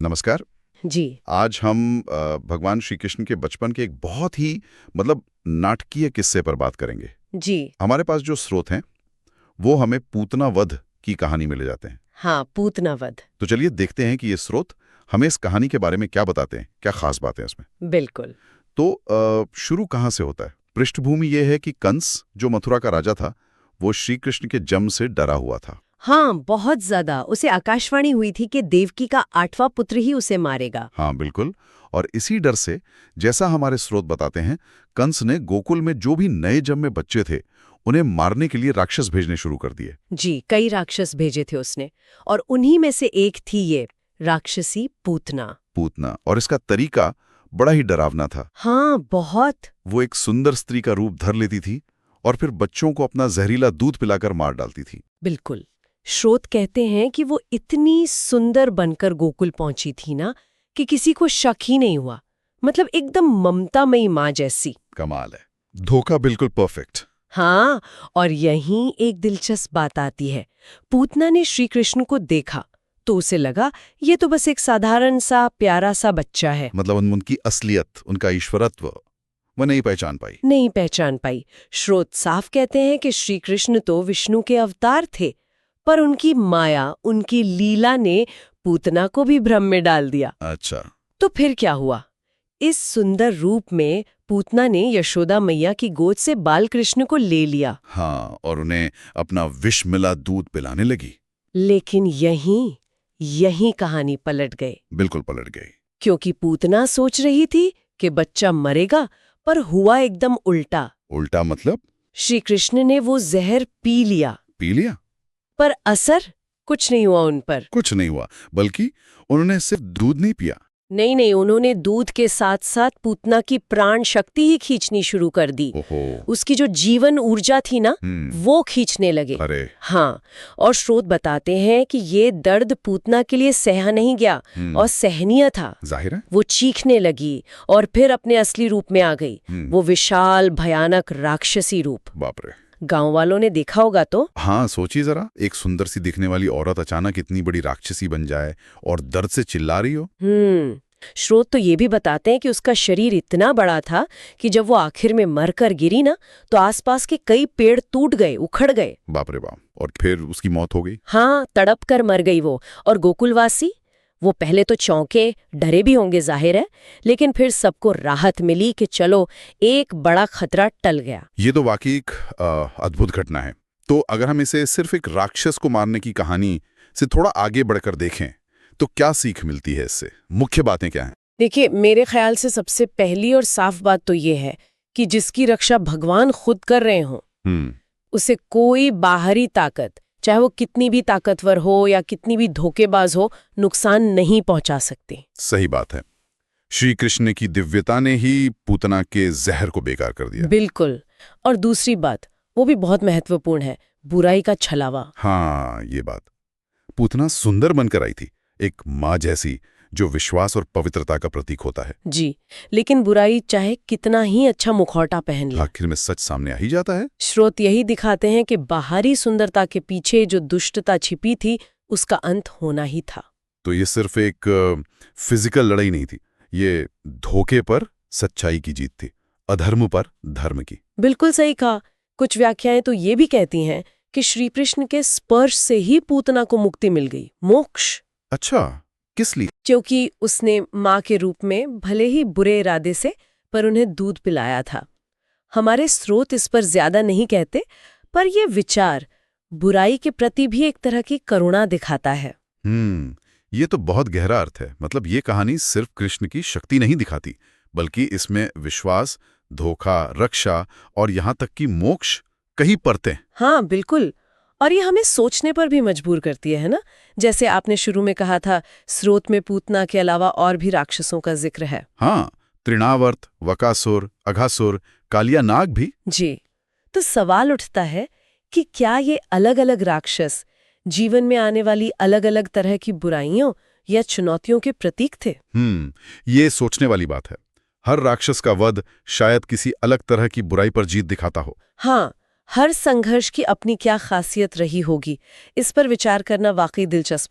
नमस्कार। जी। आज हम भगवान श्री कृष्ण के बचपन के एक बहुत ही नाटकीय किस्से पर बात करेंगे। जी। हमारे पास जो स्रोत हैं वो हमें पूतना वध की कहानी में ले जाते हैं। हाँ, पूतना वध। तो चलिए देखते हैं कि ये स्रोत हमें इस कहानी के बारे में क्या बताते हैं, क्या खास बातें हैं इसमें। बिल्कुल। तो शुरू कहाँ से होता है? पृष्ठभूमि ये है कि कंस जो मथुरा का राजा था वो श्री कृष्ण के जन्म से डरा हुआ था। हाँ, बहुत ज्यादा। उसे आकाशवाणी हुई थी कि देवकी का 8वां पुत्र ही उसे मारेगा। हाँ बिल्कुल। और इसी डर से, जैसा हमारे स्रोत बताते हैं, कंस ने गोकुल में जो भी नए जन्मे बच्चे थे उन्हें मारने के लिए राक्षस भेजने शुरू कर दिए। जी, कई राक्षस भेजे थे उसने, और उन्हीं में से एक थी ये राक्षसी पूतना। और इसका तरीका बड़ा ही डरावना था। हाँ, बहुत। वो एक सुंदर स्त्री का रूप धर लेती थी और फिर बच्चों को अपना जहरीला दूध पिलाकर मार डालती थी। बिल्कुल। स्रोत कहते हैं कि वो इतनी सुंदर बनकर गोकुल पहुंची थी ना कि किसी को शक ही नहीं हुआ। मतलब एकदम ममतामयी माँ जैसी। कमाल है। धोखा बिल्कुल परफेक्ट। हाँ, और यहीं एक दिलचस्प बात आती है। पूतना ने श्री कृष्ण को देखा तो उसे लगा ये तो बस एक साधारण सा प्यारा सा बच्चा है। मतलब उनकी असलियत, उनका ईश्वरत्व वो नहीं पहचान पाई। स्रोत साफ कहते हैं कि श्री कृष्ण तो विष्णु के अवतार थे, पर उनकी माया, उनकी लीला ने पूतना को भी भ्रम में डाल दिया। अच्छा। तो फिर क्या हुआ? इस सुंदर रूप में पूतना ने यशोदा मैया की गोद से बाल कृष्ण को ले लिया। हाँ, और उन्हें अपना विष मिला दूध पिलाने लगी। लेकिन यहीं कहानी पलट गई। बिल्कुल पलट गई। क्योंकि पूतना सोच रही थी कि बच्चा मरेगा, पर हुआ एकदम उल्टा। उल्टा मतलब? श्री कृष्ण ने वो जहर पी लिया, पर असर कुछ नहीं हुआ उन पर। कुछ नहीं हुआ, बल्कि उन्होंने सिर्फ दूध नहीं पिया। नहीं, उन्होंने दूध के साथ साथ पूतना की प्राण शक्ति ही खींचनी शुरू कर दी। उसकी जो जीवन ऊर्जा थी ना, वो खींचने लगे। अरे। हाँ, और स्रोत बताते हैं कि ये दर्द पूतना के लिए सहा नहीं गया और सहनीय था। जाहिर है। वो चीखने लगी और फिर अपने असली रूप में आ गई। वो विशाल भयानक राक्षसी रूप। बाप रे। गांव वालों ने देखा होगा तो। हाँ, सोचिए जरा, एक सुंदर सी दिखने वाली औरत अचानक इतनी बड़ी राक्षसी बन जाए और दर्द से चिल्ला रही हो। स्रोत तो ये भी बताते हैं कि उसका शरीर इतना बड़ा था कि जब वो आखिर में मरकर गिरी ना, तो आसपास के कई पेड़ टूट गए, उखड़ गए। बाप रे बाप। और फिर उसकी मौत हो गई। हाँ, तड़प कर मर गई वो। और गोकुलवासी, वो पहले तो चौंके, डरे भी होंगे जाहिर है, लेकिन फिर सबको राहत मिली कि चलो एक बड़ा खतरा टल गया। ये तो वाकई एक अद्भुत घटना है। तो अगर हम इसे सिर्फ एक राक्षस को मारने की कहानी से थोड़ा आगे बढ़कर देखें तो क्या सीख मिलती है इससे? मुख्य बातें क्या हैं? देखिए, मेरे ख्याल से सबसे पहली और साफ बात तो ये है कि जिसकी रक्षा भगवान खुद कर रहे हों, उसे कोई बाहरी ताकत, चाहे वो कितनी भी ताकतवर हो या कितनी भी धोखेबाज हो, नुकसान नहीं पहुंचा सकती। सही बात है। श्री कृष्ण की दिव्यता ने ही पूतना के जहर को बेकार कर दिया। बिल्कुल। और दूसरी बात, वो भी बहुत महत्वपूर्ण है, बुराई का छलावा। हाँ, ये बात। पूतना सुंदर बनकर आई थी, एक माँ जैसी, जो विश्वास और पवित्रता का प्रतीक होता है। जी, लेकिन बुराई चाहे कितना ही अच्छा मुखौटा पहन ले, आखिर में सच सामने आ ही जाता है। स्रोत यही दिखाते हैं कि बाहरी सुंदरता के पीछे जो दुष्टता छिपी थी, उसका अंत होना ही था। तो ये सिर्फ एक फिजिकल लड़ाई नहीं थी, ये धोखे पर सच्चाई की जीत थी, अधर्म पर धर्म की। बिल्कुल सही कहा। कुछ व्याख्याएं तो ये भी कहती हैं कि श्री कृष्ण के स्पर्श से ही पूतना को मुक्ति मिल गई, मोक्ष। अच्छा, किस लिए? क्योंकि उसने माँ के रूप में भले ही बुरे इरादे से, पर उन्हें दूध पिलाया था। हमारे स्रोत इस पर ज्यादा नहीं कहते, पर यह विचार बुराई के प्रति भी एक तरह की करुणा दिखाता है। ये तो बहुत गहरा अर्थ है। मतलब ये कहानी सिर्फ कृष्ण की शक्ति नहीं दिखाती, बल्कि इसमें विश्वास, धोखा, रक्षा और यहाँ तक कि मोक्ष कहीं परतें। हाँ, बिल्कुल। और ये हमें सोचने पर भी मजबूर करती है ना? जैसे आपने शुरू में कहा था, स्रोत में पूतना के अलावा और भी राक्षसों का जिक्र है। हाँ, तृणावर्त, वकासुर, अघासुर, कालिया नाग भी। जी, तो सवाल उठता है कि क्या ये अलग-अलग राक्षस जीवन में आने वाली अलग-अलग तरह की बुराइयों या चुनौतियों के प्रतीक थे? ये सोचने वाली बात है। हर राक्षस का वध शायद किसी अलग तरह की बुराई पर जीत दिखाता हो। हाँ, हर संघर्ष की अपनी क्या खासियत रही होगी, इस पर विचार करना वाकई दिलचस्प